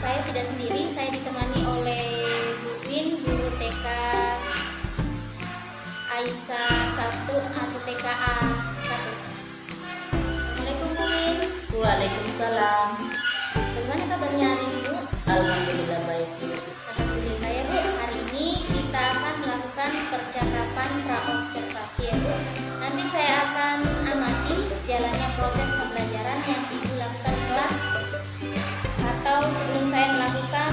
saya tidak sendiri, saya ditemani oleh Bu Win, guru TK Aisyah 1 atau TKA 1. Assalamualaikum Bu Win. Waalaikumsalam. Bagaimana kabarnya hari ini Bu? Alhamdulillah baik. Alhamdulillah ya Bu. Hari ini kita akan melakukan percakapan praobservasi ya Bu. Nanti saya akan amati jalannya proses pembelajaran yang Ibu lakukan di kelas atau sebelum saya melakukan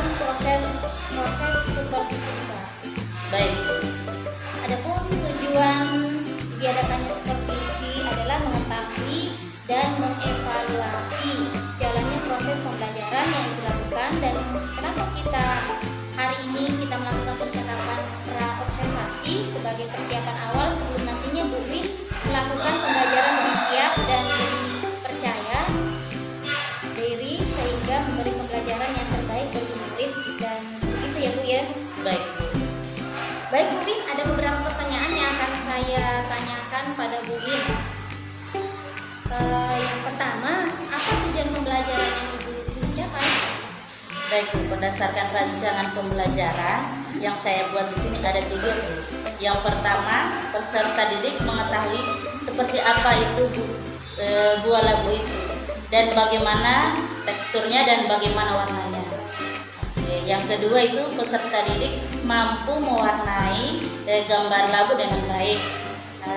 proses supervisi di kelas. Baik. Adapun tujuan diadakannya supervisi adalah mengetahui dan mengevaluasi jalannya proses pembelajaran yang Ibu lakukan, dan kenapa kita hari ini kita melakukan percakapan praobservasi sebagai persiapan awal sebelum nantinya Bu Win melakukan pembelajaran lebih siap dan lebih percaya diri sehingga memberi pembelajaran yang terbaik bagi murid, dan begitu ya Bu ya. Baik. Baik Bu Win, ada beberapa pertanyaan yang akan saya tanyakan pada Bu Win. Yang pertama, apa tujuan pembelajaran yang Ibu capai? Baik, Bu. Berdasarkan rancangan pembelajaran yang saya buat di sini ada 3, Bu. Yang pertama, peserta didik mengetahui seperti apa itu buah labu itu dan bagaimana teksturnya dan bagaimana warnanya. Yang kedua itu peserta didik mampu mewarnai gambar labu dengan baik.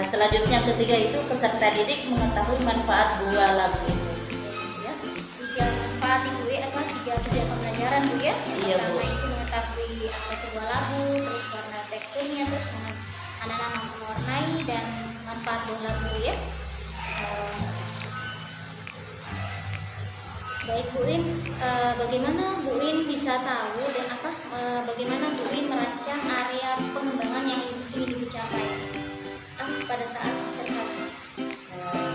Selanjutnya ketiga itu peserta didik mengetahui manfaat buah labu itu. Ya, 3 manfaat Ibu ya, 3 tujuan pembelajaran Bu ya. Yang Iya, pertama Bu. itu mengetahui apa itu buah labu, terus warna teksturnya, terus anak-anak mampu mewarnai dan manfaat buah labu ya. Baik Bu Win, bagaimana Bu Win bisa tahu dan bagaimana Bu Win merancang area pengembangan yang ingin dicapai pada saat observasi?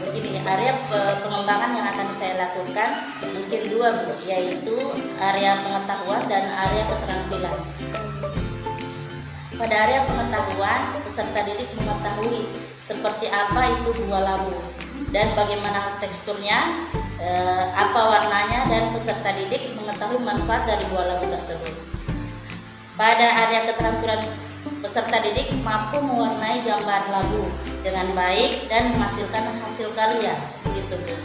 Begini, area pengembangan yang akan saya lakukan mungkin 2, Bu, yaitu area pengetahuan dan area keterampilan. Pada area pengetahuan, peserta didik mengetahui seperti apa itu buah labu dan bagaimana teksturnya, apa warnanya, dan peserta didik mengetahui manfaat dari buah labu tersebut. Pada area keterampilan, peserta didik mampu mewarnai gambar labu dengan baik dan menghasilkan hasil karya, gitu Bu.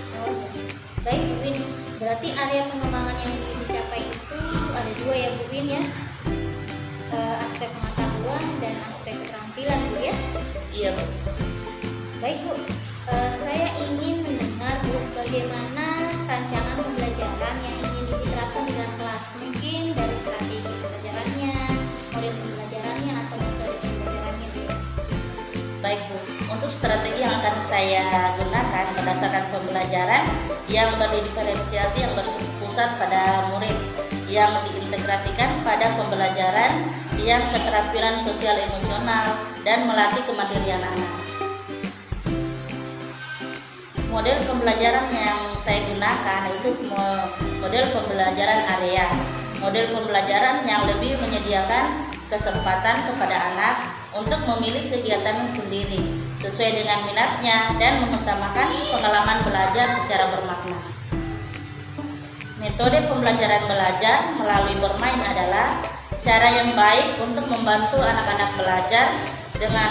Baik Bu Win, berarti area pengembangan yang ingin dicapai itu ada 2 ya Bu Win ya, aspek pengetahuan dan aspek keterampilan Bu ya. Iya Bu. Baik Bu, saya ingin mendengar Bu bagaimana rancangan pembelajaran yang ingin diterapkan di dalam kelas, mungkin dari strategi pembelajarannya, model pembelajarannya, atau metode pembelajarannya Bu. Baik Bu, untuk strategi yang akan saya gunakan berdasarkan pembelajaran yang berdiferensiasi, yang berpusat pada murid, yang diintegrasikan pada pembelajaran yang keterampilan sosial emosional dan melatih kemandirian anak. Model pembelajaran yang saya gunakan itu model pembelajaran area, model pembelajaran yang lebih menyediakan kesempatan kepada anak untuk memilih kegiatan sendiri sesuai dengan minatnya dan mengutamakan pengalaman belajar secara bermakna. Metode pembelajaran belajar melalui bermain adalah cara yang baik untuk membantu anak-anak belajar dengan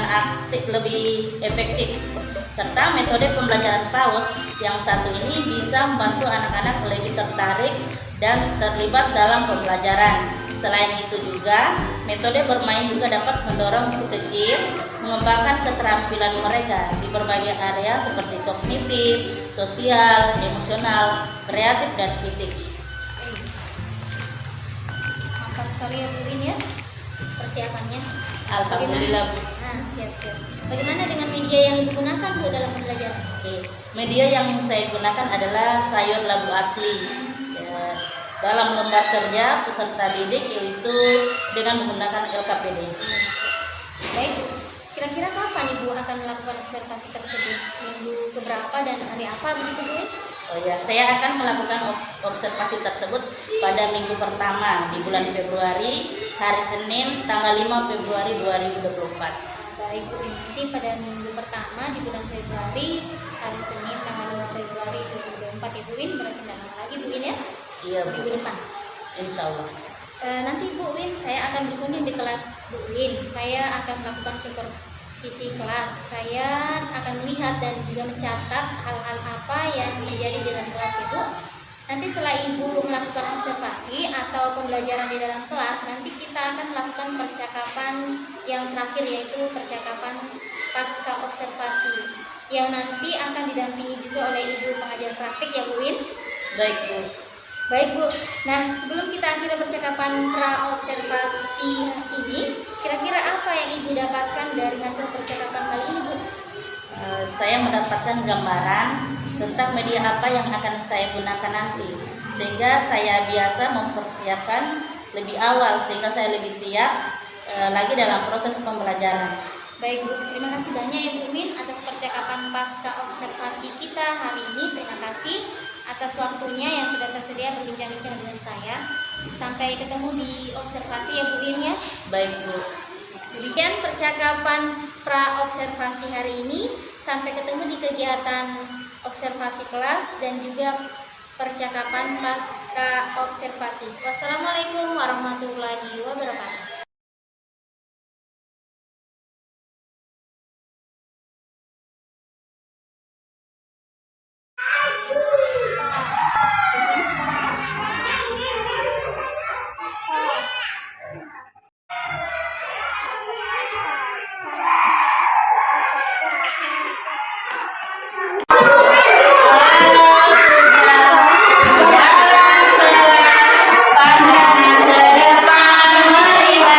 lebih efektif, serta metode pembelajaran PAUD yang satu ini bisa membantu anak-anak lebih tertarik dan terlibat dalam pembelajaran. Selain itu juga, metode bermain juga dapat mendorong si kecil mengembangkan keterampilan mereka di berbagai area seperti kognitif, sosial, emosional, kreatif, dan fisik. Mantap sekali ya Bu Win ya persiapannya. Alhamdulillah Bu. Siap-siap. Bagaimana dengan media yang Ibu gunakan Bu dalam pembelajaran? Media yang saya gunakan adalah sayur labu asli. Dalam lembar kerja peserta didik yaitu dengan menggunakan LKPD. Baik Bu, kira-kira kapan Ibu akan melakukan observasi tersebut? Minggu keberapa dan hari apa begitu Bu? Oh ya, saya akan melakukan observasi tersebut pada minggu pertama di bulan Februari, hari Senin tanggal 5 Februari 2024. Baik Bu, nanti pada minggu pertama di bulan Februari, hari Senin tanggal 5 Februari 2024 Ibu Win, berarti tidak lama lagi Bu Win ya? Iya Bu. Minggu depan. insya Allah. Nanti Bu Win, saya akan berkunjung di kelas Bu Win. Saya akan melakukan supervisi kelas. Saya akan melihat dan juga mencatat hal-hal apa yang terjadi di dalam kelas Ibu. Nanti setelah Ibu melakukan observasi atau pembelajaran di dalam kelas, nanti kita akan melakukan percakapan yang terakhir, yaitu percakapan pasca observasi, yang nanti akan didampingi juga oleh Ibu pengajar praktik ya Bu Win. Baik Bu. Baik Bu, nah sebelum kita akhiri percakapan pra-observasi ini, kira-kira apa yang Ibu dapatkan dari hasil percakapan kali ini Bu? Saya mendapatkan gambaran tentang media apa yang akan saya gunakan nanti, sehingga saya biasa mempersiapkan lebih awal, sehingga saya lebih siap lagi dalam proses pembelajaran. Baik Bu, terima kasih banyak ya Bu Win atas percakapan pasca observasi kita hari ini. Terima kasih atas waktunya yang sudah tersedia berbincang-bincang dengan saya. Sampai ketemu di observasi ya Bu Win ya. Baik Bu. Demikian percakapan pra-observasi hari ini. Sampai ketemu di kegiatan observasi kelas dan juga percakapan pasca observasi. Wassalamualaikum warahmatullahi wabarakatuh. Pandangan ke depan melihat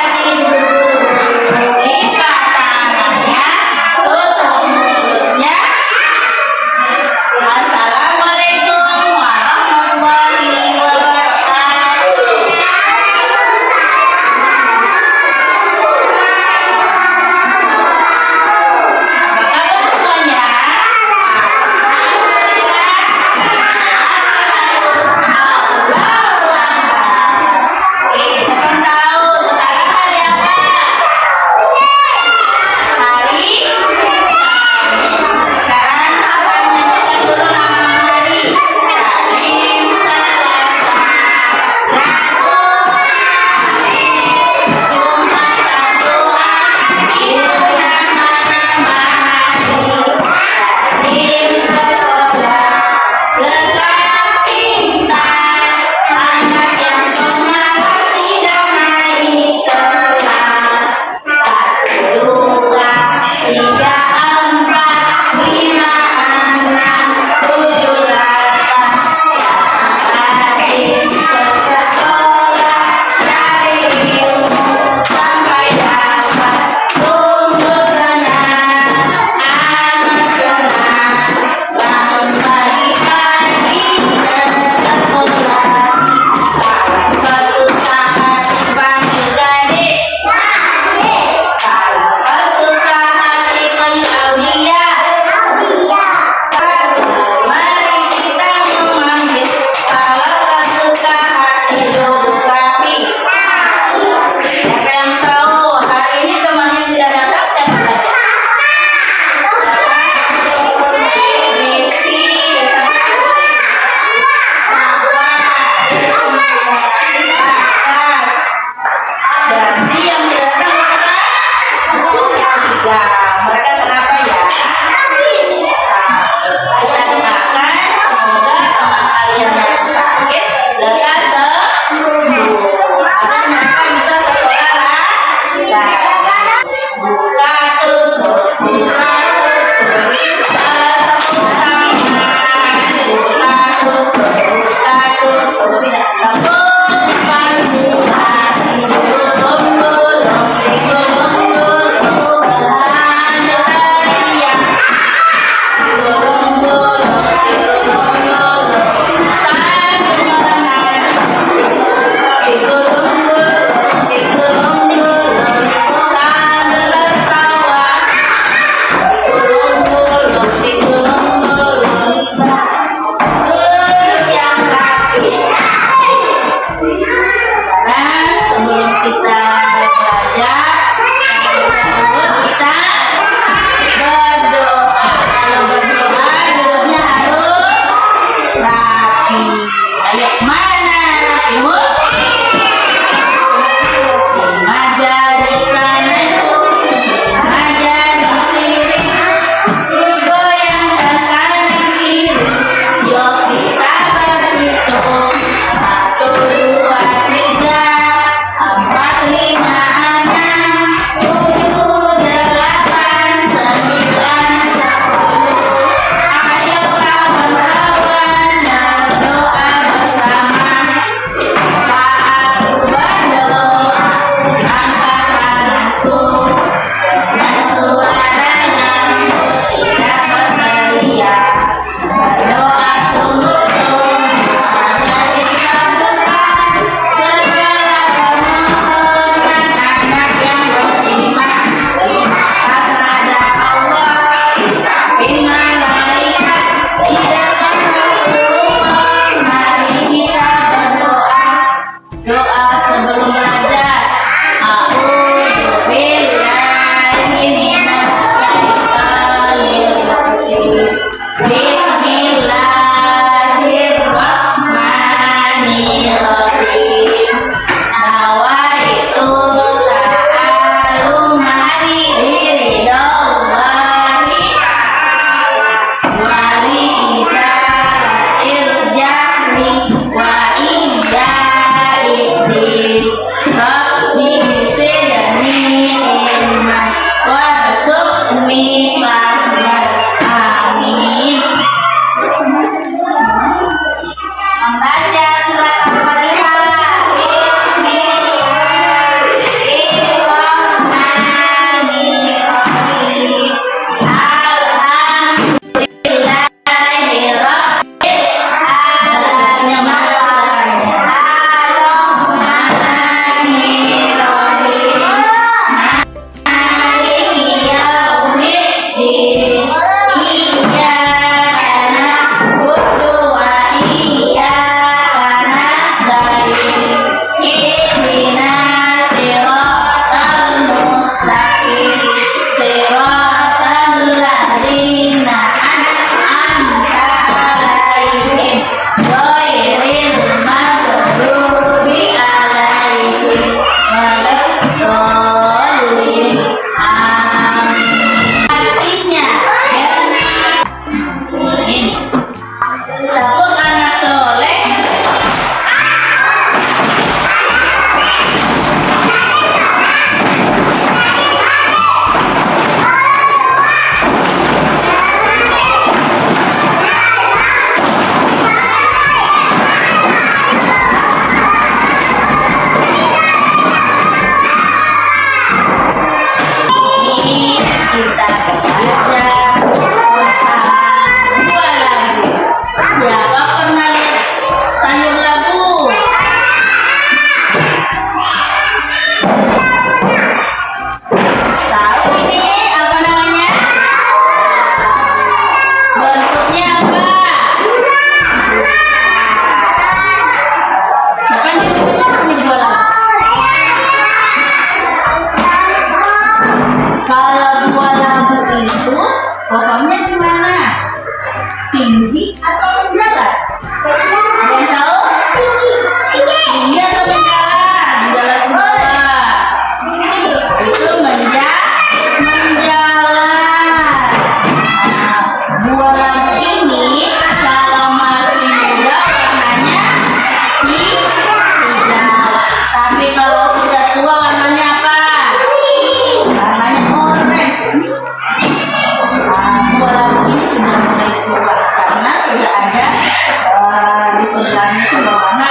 jalannya ke mana?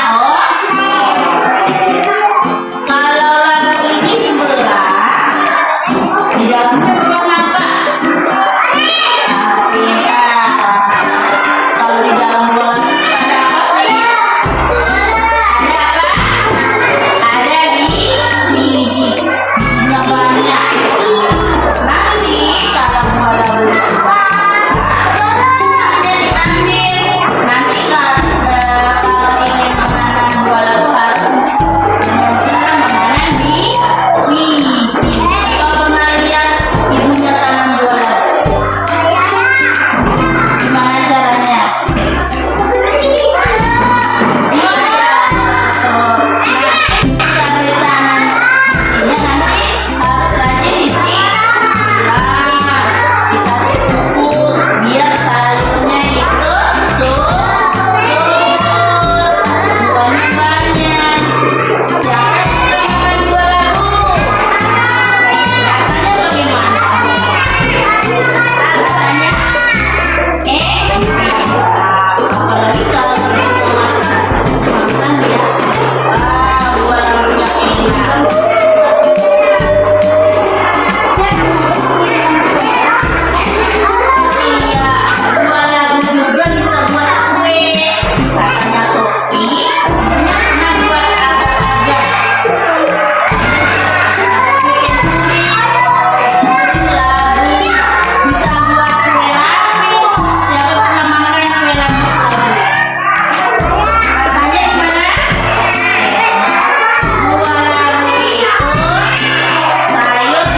Kalau lagu ini sebelah, di dalamnya bukan apa? Pintar. Kalau di dalam bola itu ada apa sih? Ada apa? Ada biji. Bijinya banyak. Nanti kalau mau ada biji nanti kalau ingin menanam bola itu harus kita menanam biji. Kalau pernah lihat ibunya tanam bola, gimana caranya? Cari tanam ini nanti harus rajin disiram, dikasih pupuk biar sayurnya itu subur, buahnya banyak. Siapa yang suka makan buah labu? Rasanya bagaimana? Rasanya enak. Apalagi kalau kita makan ya, wah buah labunya enak. Iya, buah labu juga bisa buat kue. Katanya Sophie, ibunya pernah buat agar-agar. Bikin puding labu, bisa buat kue lapis. Siapa pernah makan kue lapis labu? Rasanya gimana? Buah labu itu sayur yang sehat. Hari ini kita siapa yang mewarnai?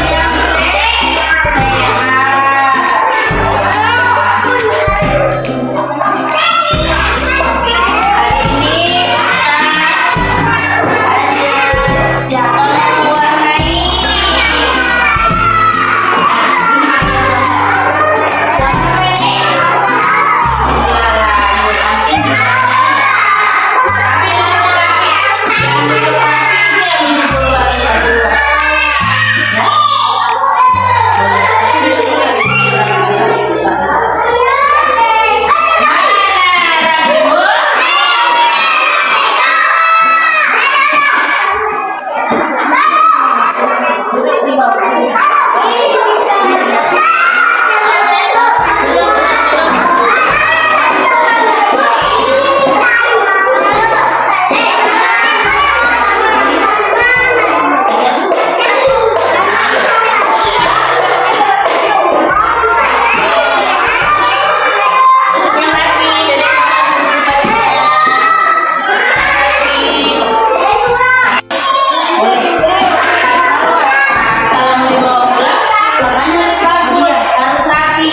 Kalau mau dibawa pulang, warnanya harus bagus, harus rapi.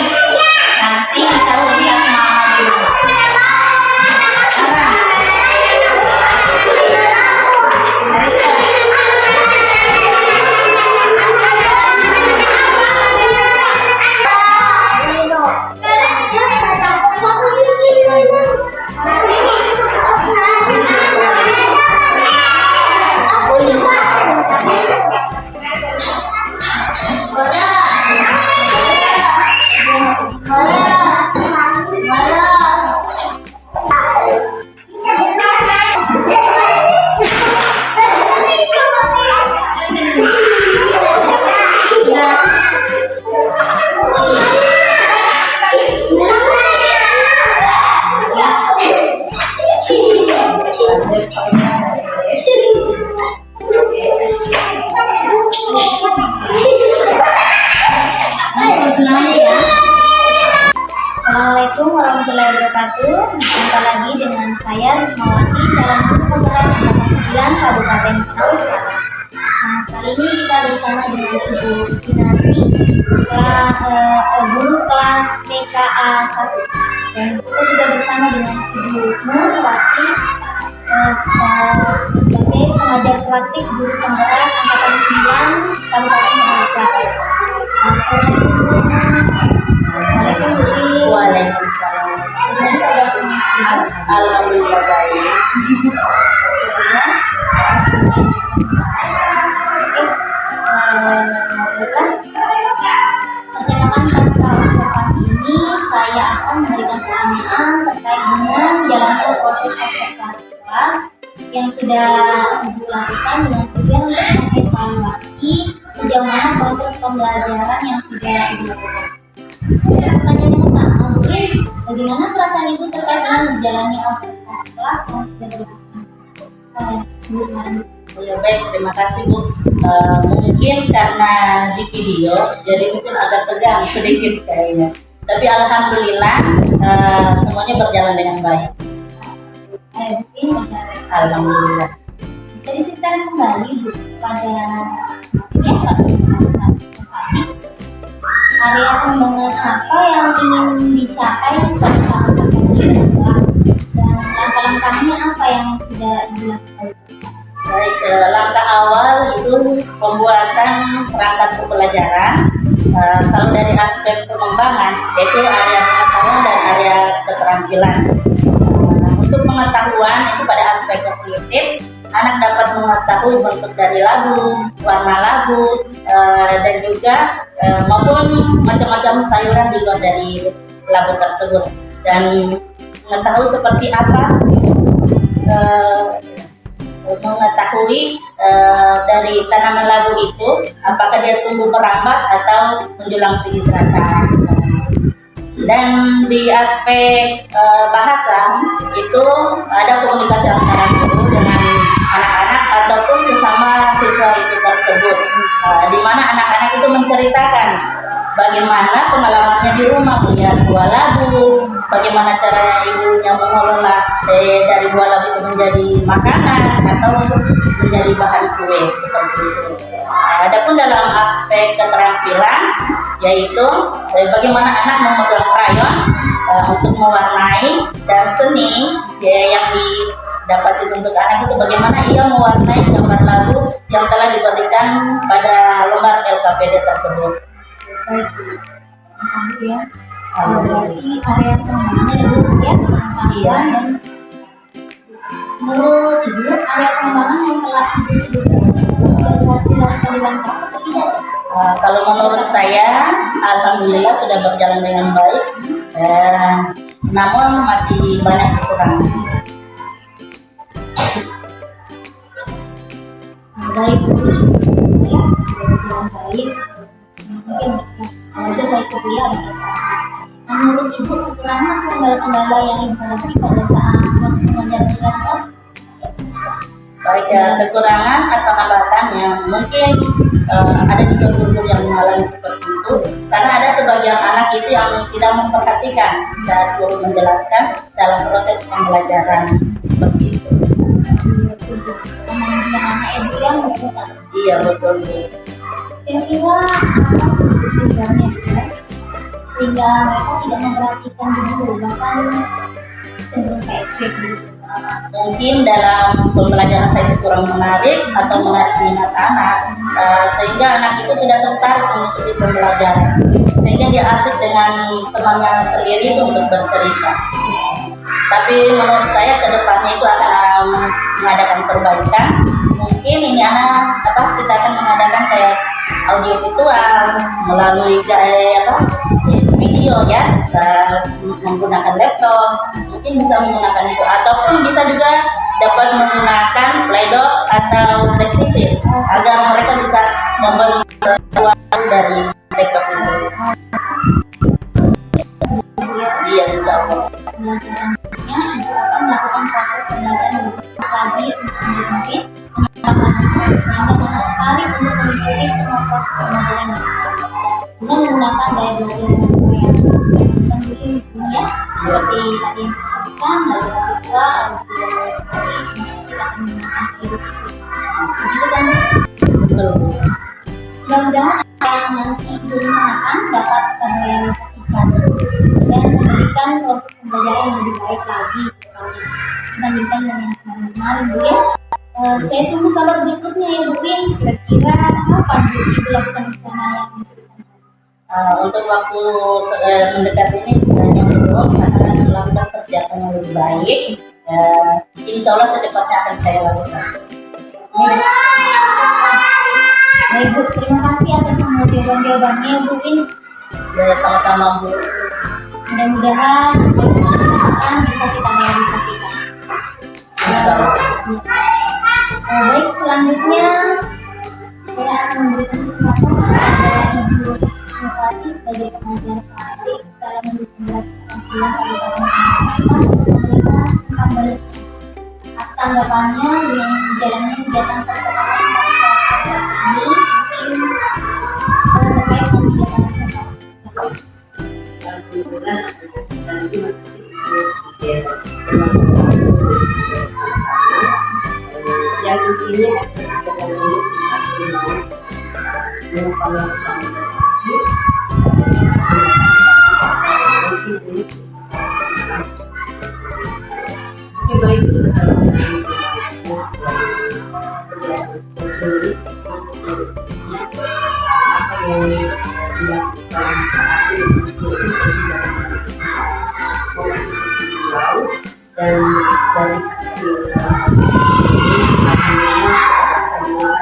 Nanti ditaruh di yang mama di rumah. Assalamualaikum warahmatullahi wabarakatuh. Jumpa lagi dengan saya Rismawati, calon guru penggerak angkatan 9 Kabupaten Betawi Selatan. Nah, kali ini kita bersama dengan Ibu Kinarti, guru kelas TKA 1, dan kita juga bersama dengan Ibu Nurwati sebagai pengajar praktik guru penggerak angkatan 9 Kabupaten Betawi Selatan. Assalamualaikum Bu. Waalaikumsalam. Gimana? Alhamdulillah baik. Percakapan pasca observasi ini saya akan memberikan pertanyaan terkait dengan jalannya proses observasi. yang sudah Ibu lakukan dengan tujuan untuk mengevaluasi sejauh mana proses pembelajaran yang sudah Ibu lakukan. Pertanyaan yang pertama, mungkin bagaimana perasaan Ibu terkait dengan berjalannya observasi kelas yang sudah berlangsung? Ya baik, terima kasih Bu. Mungkin karena di video, jadi mungkin agak tegang sedikit kayaknya. Tapi alhamdulillah semuanya berjalan dengan baik. Alhamdulillah. Bisa diceritakan kembali Bu pada ini observasi area pengembangan apa yang ingin dicapai pada saat observasi kelas dan langkah-langkahnya apa yang sudah dilakukan? Baik, langkah awal itu pembuatan perangkat pembelajaran. Kalau dari aspek pengembangan, yaitu area pengetahuan dan area keterampilan. Untuk pengetahuan itu pada aspek kognitif, anak dapat mengetahui bentuk dari lagu, warna lagu, dan juga maupun macam-macam sayuran di luar dari lagu tersebut, dan mengetahui seperti apa mengetahui dari tanaman lagu itu apakah dia tumbuh merambat atau menjulang tinggi ke atas. Dan di aspek bahasa itu ada komunikasi antara guru dengan anak-anak ataupun sesama siswa itu tersebut, di mana anak-anak itu menceritakan bagaimana pengalamannya di rumah melihat buah labu, bagaimana cara ibunya mengolah dari buah labu itu menjadi makanan atau menjadi bahan kue seperti itu. Adapun dalam aspek keterampilan, yaitu bagaimana anak memegang krayon untuk mewarnai, dan seni yang didapat itu untuk anak itu bagaimana ia mewarnai gambar lagu yang telah diberikan pada lembar LKPD tersebut. Baik, ya. Berarti area pengembangannya ada dua ya, pengetahuan dan menurut Ibu area pengembangan yang telah Ibu sebutkan sudah berhasil dilakukan dengan kelas atau tidak? Kalau menurut saya, alhamdulillah sudah berjalan dengan baik, namun masih banyak kekurangan. Baik, ya sudah berjalan baik. Mungkin belajar baik kuliah. Menurut Ibu kekurangan atau kendala-kendala yang Ibu hadapi pada saat proses pengajaran dengan kelas? Baik, kekurangan atau hambatan yang mungkin ada juga guru yang mengalami seperti itu, karena ada sebagian anak itu yang tidak memperhatikan saat guru menjelaskan dalam proses pembelajaran seperti itu. Anak-anak Ibu yang berputar. Iya betul. Kira-kira apa tujuannya sehingga mereka tidak memperhatikan dulu, bahkan cenderung kayak cek gitu. Mungkin dalam pembelajaran saya itu kurang menarik atau menarik minat anak, sehingga anak itu tidak tertarik mengikuti pembelajaran, sehingga dia asik dengan temannya sendiri untuk bercerita. Tapi menurut saya kedepannya itu akan mengadakan perbaikan. Mungkin ini kita akan mengadakan kayak audio visual melalui video ya, menggunakan laptop, mungkin bisa menggunakan itu, ataupun bisa juga dapat menggunakan Play-Doh atau PlayStation agar mereka bisa membeli uang dari laptop itu. Iya, insya Allah. Ibu akan melakukan proses pembelajaran lebih lagi untuk mungkin sehingga tertarik untuk mengikuti semua proses pembelajaran dengan menggunakan gaya belajar yang bervariasi dan mungkin ya seperti tadi yang disebutkan dari siswa kita akan menggunakan hidup begitu kan? Betul. Mudah-mudahan apa yang nanti Ibu rencanakan dapat terrealisasikan dan memberikan proses pembelajaran yang lebih baik lagi dibandingkan dengan yang kemarin Bu ya. Saya tunggu kabar berikutnya ya Bu ya. Kira-kira kapan Bu Ibu lakukan rencana yang disebutkan? Untuk waktu mendekat ini hanya belum, karena akan melakukan persiapan yang lebih baik. Insya Allah secepatnya akan saya lakukan. Baik Bu, terima kasih atas semua jawaban-jawabannya Bu In. Ya, sama-sama Bu. Mudah-mudahan akan bisa kita realisasikan. Insya Allah. Selanjutnya saya akan memberikan kesempatan kepada Ibu Nurwati sebagai pengajar praktik dalam mendukung pembelajaran Kabupaten Tangerang. Tanggapannya dengan jalannya kegiatan persekolahan pasca ini mungkin terkait dengan kegiatan observasi. Alhamdulillah, dan terima kasih sudah yang intinya kegiatan ini mengevaluasi komunikasi baik sekarang sendiri apa yang dilakukan saat ini sudah beliau dan dari hasil ini alhamdulillah semua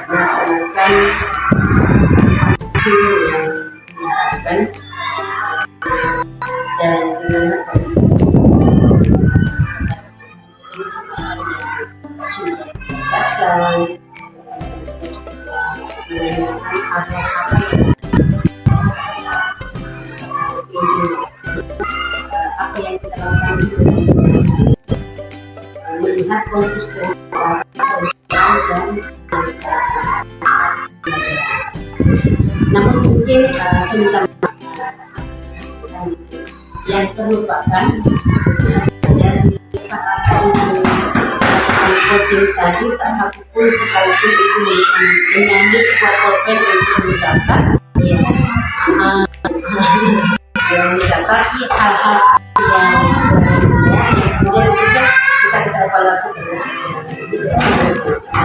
melaksanakan yang diharapkan dan dimana tadi ini sudah datang menanyakan apa yang kita lakukan melihat konsistensi dan namun mungkin sebentar yang terlupakan dari saat coaching tadi tak satupun sekalipun itu mengambil sebuah pulpen untuk mencatat yang mencatat hal-hal yang kemudian kita bisa kita evaluasi yang kemudian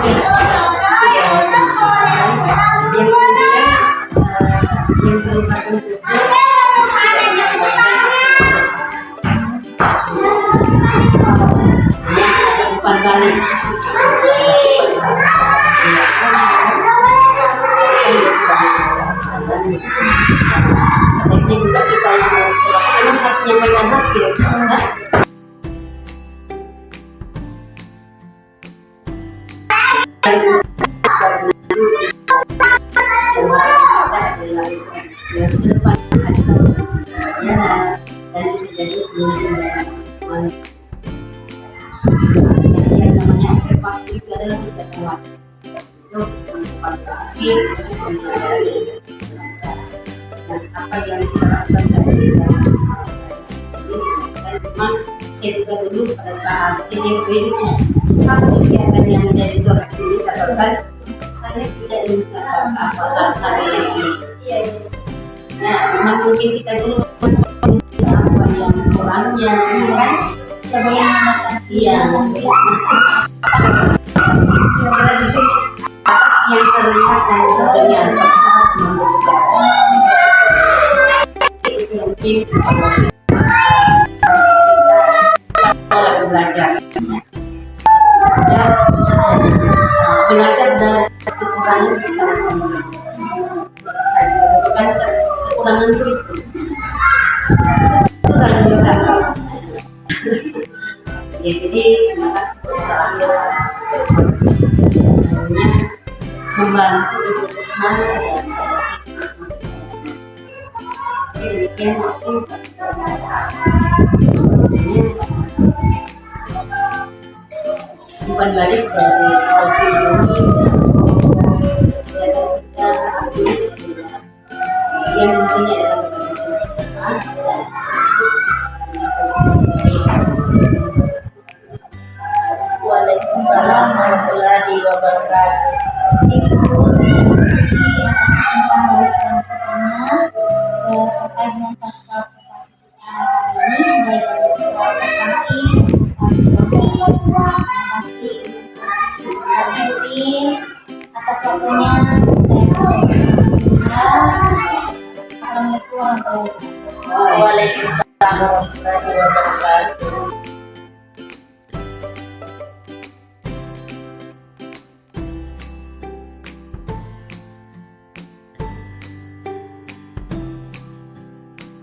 yang terlupakan umpan balik sebaiknya juga kita yang observasi memang harus menyampaikan hasil yang ke depan dan bisa jadi yang namanya observasi itu adalah tidak kuat untuk mengevaluasi proses pembelajaran yang kelas dan apa yang diterapkan dari dan memang saya juga dulu pada saat CDP itu satu kegiatan yang menjadi corak ini catatan saya tidak mengatakan apa ini. Nah, memang mungkin kita dulu apa yang kurangnya kan kita boleh mengatakan kira-kira di sini yang terlihat dan terdengar pada saat membaca itu mungkin evaluasi pola belajar belajar dari kekurangan bisa saya bukan kekurangan itu kalau dicatat ya jadi terima kasih kepada membantu Ibu Risma dan demikian mungkin umpan balik dari coaching ini